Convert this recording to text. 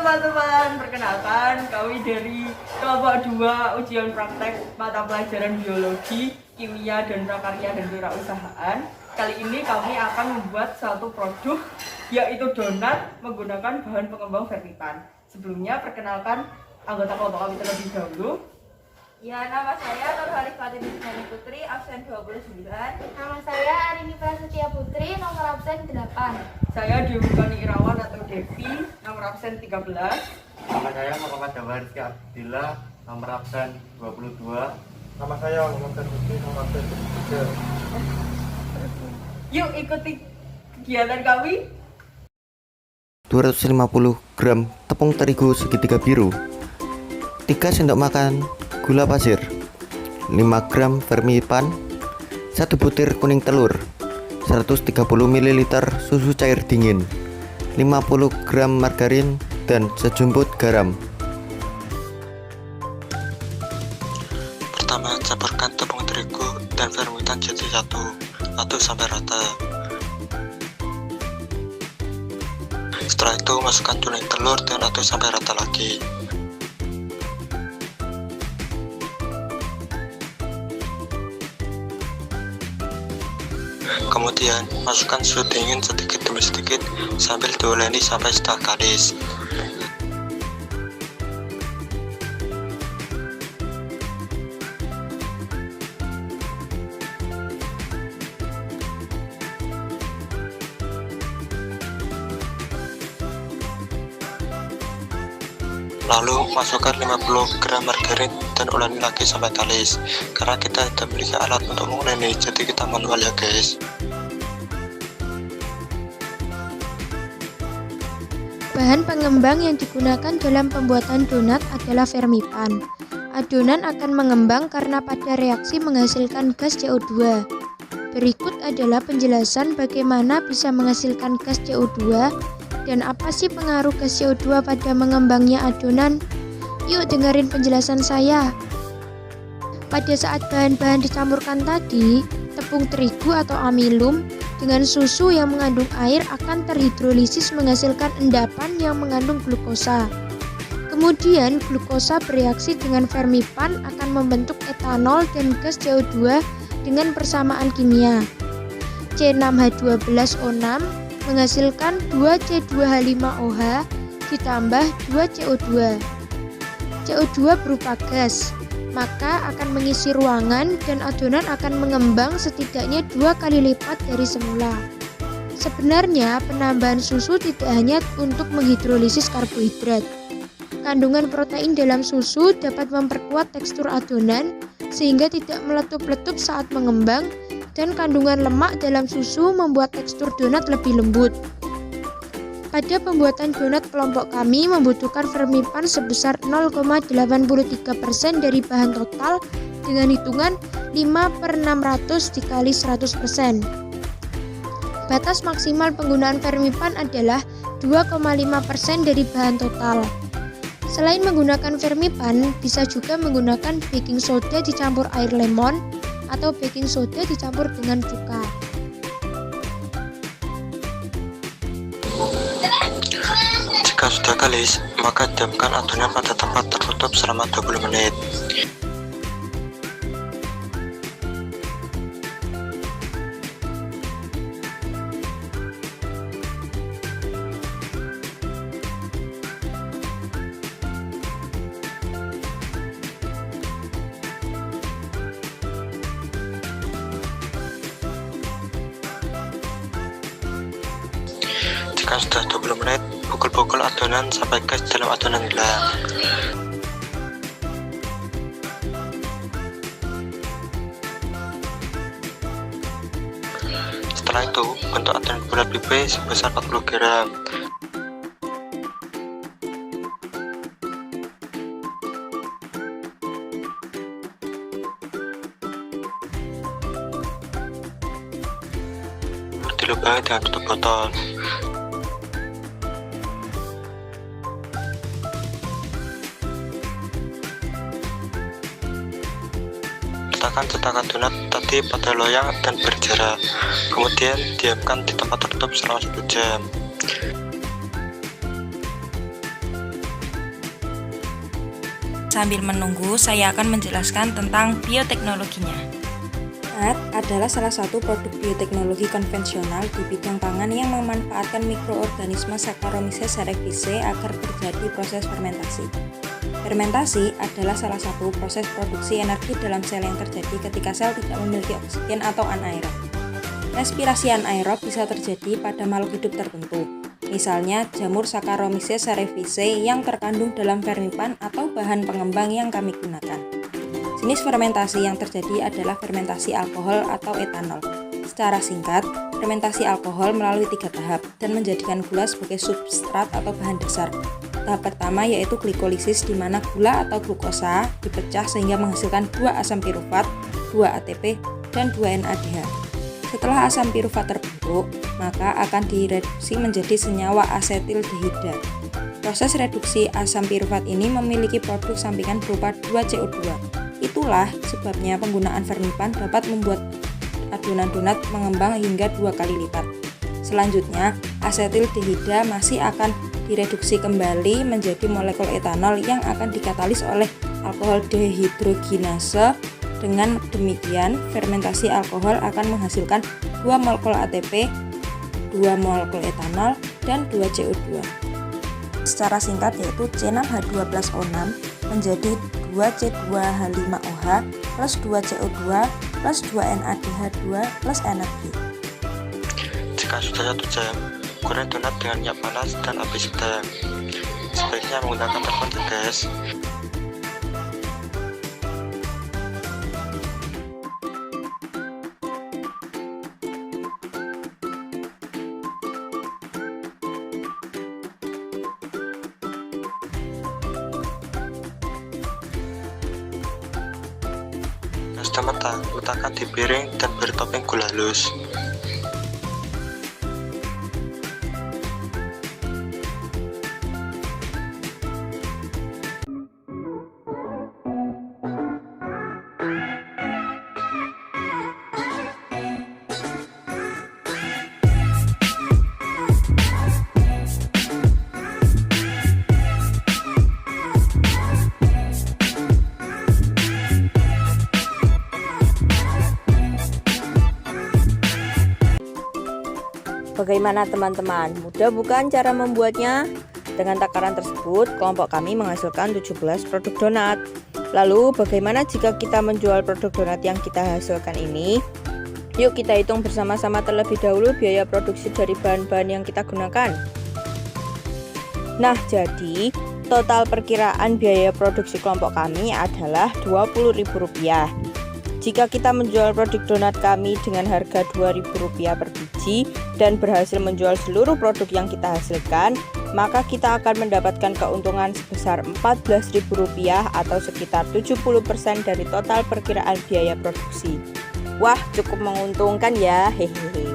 teman-teman, perkenalkan kami dari kelompok 2 ujian praktek mata pelajaran biologi, kimia, dan prakarya dan kewirausahaan. Kali ini kami akan membuat satu produk yaitu donat menggunakan bahan pengembang vermipan. Sebelumnya perkenalkan anggota kelompok kami terlebih dahulu. Ya, nama saya Nur Halifatin Ismani Putri, absen 29. Nama saya Arini Prasetya Putri, nomor absen 8. Saya Dewi Kani Irawan atau Devi, nomor absen 13. Nama saya Muhammad Jawahar Rizky Abdillah, nomor absen 22. Nama saya Muhammad Putri, nomor absen 23. Yuk ikuti kegiatan kami. 250 gram tepung terigu segitiga biru, 3 sendok makan gula pasir, 5 gram vermipan, 1 butir kuning telur, 130 ml susu cair dingin, 50 gram margarin, dan sejumput garam. Pertama, campurkan tepung terigu dan vermipan jadi satu, aduk sampai rata. Setelah itu masukkan kuning telur dan aduk sampai rata lagi. Kemudian masukkan susu dingin sedikit demi sedikit sambil diuleni sampai setengah kalis. Lalu masukkan 50 gram margarin dan uleni lagi sampai kalis. Karena kita tidak memiliki alat untuk menguleni, jadi kita manual ya guys. Bahan pengembang yang digunakan dalam pembuatan donat adalah vermipan. Adonan akan mengembang karena pada reaksi menghasilkan gas CO2. Berikut adalah penjelasan bagaimana bisa menghasilkan gas CO2 dan apa sih pengaruh gas CO2 pada mengembangnya adonan. Yuk dengerin penjelasan saya. Pada saat bahan-bahan dicampurkan tadi, tepung terigu atau amilum dengan susu yang mengandung air akan terhidrolisis menghasilkan endapan yang mengandung glukosa. Kemudian glukosa bereaksi dengan vermipan akan membentuk etanol dan gas CO2 dengan persamaan kimia. C6H12O6 menghasilkan 2C2H5OH ditambah 2CO2. CO2 berupa gas, maka akan mengisi ruangan dan adonan akan mengembang setidaknya 2 kali lipat dari semula. Sebenarnya penambahan susu tidak hanya untuk menghidrolisis karbohidrat. Kandungan protein dalam susu dapat memperkuat tekstur adonan sehingga tidak meletup-letup saat mengembang, dan kandungan lemak dalam susu membuat tekstur donat lebih lembut. Pada pembuatan donat kelompok kami membutuhkan vermipan sebesar 0,83% dari bahan total dengan hitungan 5/600 dikali 100%. Batas maksimal penggunaan vermipan adalah 2,5% dari bahan total. Selain menggunakan vermipan, bisa juga menggunakan baking soda dicampur air lemon atau baking soda dicampur dengan cuka. Jika sudah kalis, maka diamkan adonan pada tempat tertutup selama 20 menit. Jika sudah 20 menit, pukul-pukul adonan sampai gas dalam adonan hilang. Setelah itu, bentuk adonan bulat pipi sebesar 40 gram. Dilubangi dengan tutup botol. Letakkan cetakan donat tadi pada loyang dan berjarak. Kemudian diamkan di tempat tertutup selama 1 jam. Sambil menunggu, saya akan menjelaskan tentang bioteknologinya. Donat adalah salah satu produk bioteknologi konvensional di bidang pangan yang memanfaatkan mikroorganisme Saccharomyces cerevisiae agar terjadi proses fermentasi. Fermentasi adalah salah satu proses produksi energi dalam sel yang terjadi ketika sel tidak memiliki oksigen atau anaerob. Respirasi anaerob bisa terjadi pada makhluk hidup tertentu, misalnya jamur Saccharomyces cerevisiae yang terkandung dalam fermipan atau bahan pengembang yang kami gunakan. Jenis fermentasi yang terjadi adalah fermentasi alkohol atau etanol. Secara singkat, fermentasi alkohol melalui 3 tahap dan menjadikan gula sebagai substrat atau bahan dasar. Tahap pertama yaitu glikolisis, di mana gula atau glukosa dipecah sehingga menghasilkan 2 asam pirufat, 2 ATP, dan 2 NADH. Setelah asam pirufat terbentuk, maka akan direduksi menjadi senyawa asetildehida. Proses reduksi asam pirufat ini memiliki produk sampingan berupa 2CO2. Itulah sebabnya penggunaan fermipan dapat membuat adonan donat mengembang hingga 2 kali lipat. Selanjutnya, asetildehida masih akan direduksi kembali menjadi molekul etanol yang akan dikatalis oleh alkohol dehidrogenase. Dengan demikian, fermentasi alkohol akan menghasilkan 2 molekul ATP, 2 molekul etanol, dan 2 CO2. Secara singkat yaitu C6H12O6 menjadi 2C2H5OH plus 2CO2 plus 2 NADH2 plus energi. Jika sudah 1 jam, goreng donat dengan minyak panas dan api sedang. Sebaiknya menggunakan tepung tegas. Sudah matang, letakkan di piring dan beri topping gula halus. Bagaimana teman-teman? Mudah bukan cara membuatnya? Dengan takaran tersebut, kelompok kami menghasilkan 17 produk donat. Lalu, bagaimana jika kita menjual produk donat yang kita hasilkan ini? Yuk kita hitung bersama-sama terlebih dahulu biaya produksi dari bahan-bahan yang kita gunakan. Nah, jadi total perkiraan biaya produksi kelompok kami adalah Rp20.000. Jika kita menjual produk donat kami dengan harga Rp2.000 per biji dan berhasil menjual seluruh produk yang kita hasilkan, maka kita akan mendapatkan keuntungan sebesar Rp14.000 atau sekitar 70% dari total perkiraan biaya produksi. Wah, cukup menguntungkan ya, hehehe.